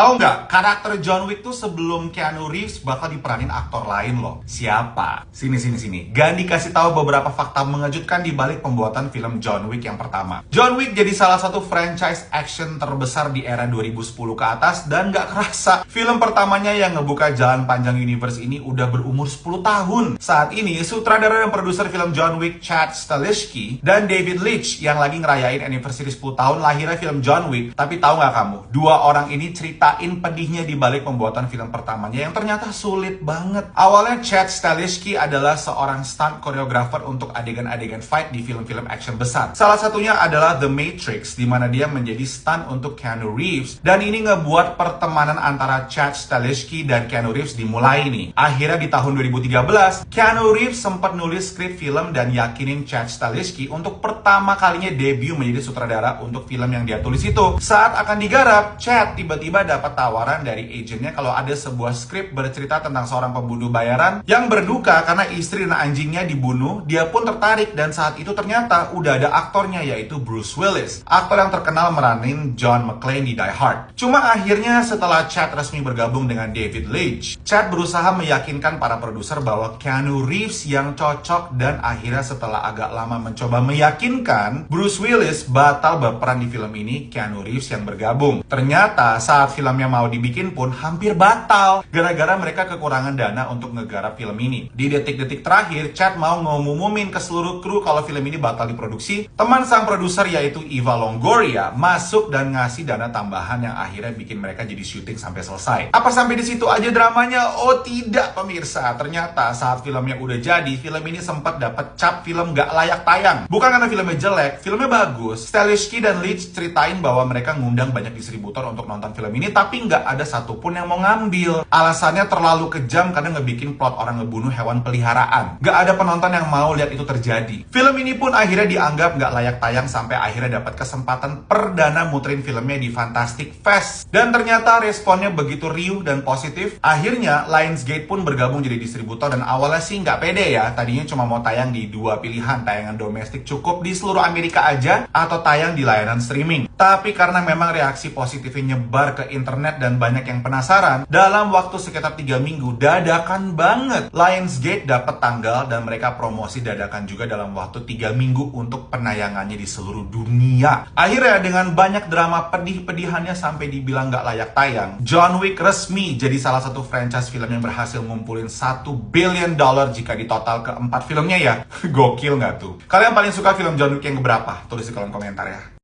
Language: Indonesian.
Tahu nggak, karakter John Wick tuh sebelum Keanu Reeves bakal diperanin aktor lain loh. Siapa? Sini. Gandhi kasih tahu beberapa fakta mengejutkan di balik pembuatan film John Wick yang pertama. John Wick jadi salah satu franchise action terbesar di era 2010 ke atas, dan nggak kerasa film pertamanya yang ngebuka jalan panjang universe ini udah berumur 10 tahun. Saat ini, sutradara dan produser film John Wick, Chad Stahelski, dan David Leitch yang lagi ngerayain anniversary 10 tahun lahirnya film John Wick. Tapi tahu nggak kamu, dua orang ini ceritain pedihnya di balik pembuatan film pertamanya yang ternyata sulit banget. Awalnya Chad Stahelski adalah seorang stunt choreographer untuk adegan-adegan fight di film-film action besar. Salah satunya adalah The Matrix, di mana dia menjadi stunt untuk Keanu Reeves, dan ini ngebuat pertemanan antara Chad Stahelski dan Keanu Reeves dimulai nih. Akhirnya di tahun 2013, Keanu Reeves sempat nulis skrip film dan yakinin Chad Stahelski untuk pertama kalinya debut menjadi sutradara untuk film yang dia tulis itu. Saat akan digarap, Chad tiba-tiba dapat tawaran dari agennya kalau ada sebuah skrip bercerita tentang seorang pembunuh bayaran yang berduka karena istri dan anjingnya dibunuh. Dia pun tertarik, dan saat itu ternyata udah ada aktornya, yaitu Bruce Willis, aktor yang terkenal meranin John McClane di Die Hard. Cuma akhirnya setelah Chad resmi bergabung dengan David Leitch, Chad berusaha meyakinkan para produser bahwa Keanu Reeves yang cocok, dan akhirnya setelah agak lama mencoba meyakinkan Bruce Willis batal berperan di film ini, Keanu Reeves yang bergabung. Ternyata saat filmnya mau dibikin pun hampir batal gara-gara mereka kekurangan dana untuk ngegarap film ini. Di detik-detik terakhir, Chad mau ngumumin ke seluruh kru kalau film ini batal diproduksi. Teman sang produser yaitu Eva Longoria masuk dan ngasih dana tambahan yang akhirnya bikin mereka jadi syuting sampai selesai. Apa sampai di situ aja dramanya? Oh tidak pemirsa, ternyata saat filmnya udah jadi, film ini sempat dapat cap film gak layak tayang. Bukan karena filmnya jelek, filmnya bagus. Stahelski dan Leitch ceritain bahwa mereka ngundang banyak distributor untuk nonton film ini, tapi nggak ada satupun yang mau ngambil. Alasannya terlalu kejam karena ngebikin plot orang ngebunuh hewan peliharaan. Nggak ada penonton yang mau lihat itu terjadi. Film ini pun akhirnya dianggap nggak layak tayang sampai akhirnya dapat kesempatan perdana muterin filmnya di Fantastic Fest. Dan ternyata responnya begitu riuh dan positif. Akhirnya Lionsgate pun bergabung jadi distributor, dan awalnya sih nggak pede ya. Tadinya cuma mau tayang di dua pilihan, tayangan domestik cukup di seluruh Amerika aja, atau tayang di layanan streaming. Tapi karena memang reaksi positifnya nyebar ke internet dan banyak yang penasaran, dalam waktu sekitar 3 minggu, dadakan banget Lionsgate dapat tanggal, dan mereka promosi dadakan juga dalam waktu 3 minggu untuk penayangannya di seluruh dunia. Akhirnya dengan banyak drama pedih-pedihannya sampai dibilang nggak layak tayang, John Wick resmi jadi salah satu franchise film yang berhasil ngumpulin $1 billion jika ditotal ke 4 filmnya ya. Gokil nggak tuh? Kalian paling suka film John Wick yang berapa? Tulis di kolom komentar ya.